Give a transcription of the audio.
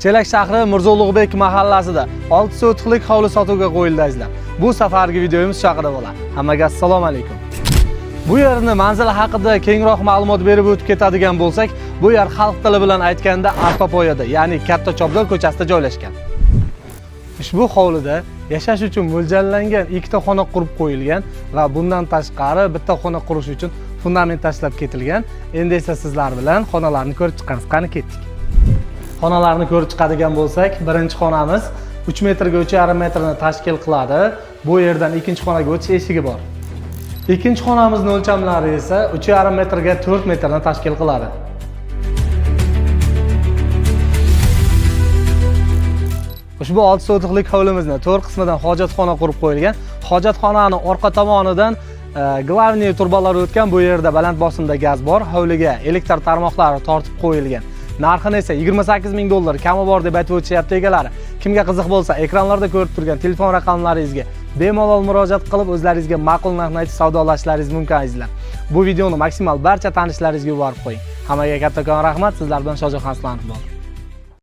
Chelak shahri Mirzo Ulug'bek mahallasida 6 sotixlik hovli sotuvga qo'yildi azizlar. Bu safargi videomiz shu haqida bo'ladi. Hammaga assalomu alaykum. Bu yerni manzili haqida kengroq ma'lumot berib o'tib ketadigan bo'lsak, bu yer xalq tili bilan aytganda Artopoyada, ya'ni Katta Choplar ko'chasida joylashgan. Ushbu hovlida yashash uchun mo'ljallangan ikkita xona qurib qo'yilgan va bundan tashqari bitta xona qurish uchun fundament tashlab ketilgan. Endi esa sizlar bilan xonalarni ko'rib chiqamiz. Qani ketdik. Xonalarni ko'rib chiqadigan bo'lsak, birinchi xonamiz 3 metrga 3,5 metrni tashkil qiladi. Bu yerdan ikkinchi xonaga o'tish eshigi bor. Ikkinchi xonamizning o'lchamlari esa 3,5 metrga 4 metrni tashkil qiladi. Ushbu 6 sotixlik hovlimizning to'rt qismidan hojatxona qurib qo'yilgan. Hojatxonaning orqa tomonidan glavniy turbalar o'tgan, bu yerda baland bosimda gaz bor, hovliga elektr tarmoqlari tortib qo'yilgan. Narxini esa 28 ming dollar kami bor deb aytib o'tishyapti egalari. Kimga qiziq bo'lsa, ekranlarda ko'rib turgan telefon raqamlaringizga bemalol murojaat qilib, o'zlaringizga ma'qul narxni aytib savdolashlaringiz mumkin azizlar. Bu videoni maksimal barcha tanishlaringizga yuborib qo'ying. Hammaga kattakon rahmat. Sizlar bilan Shohjahon Aslanov bor.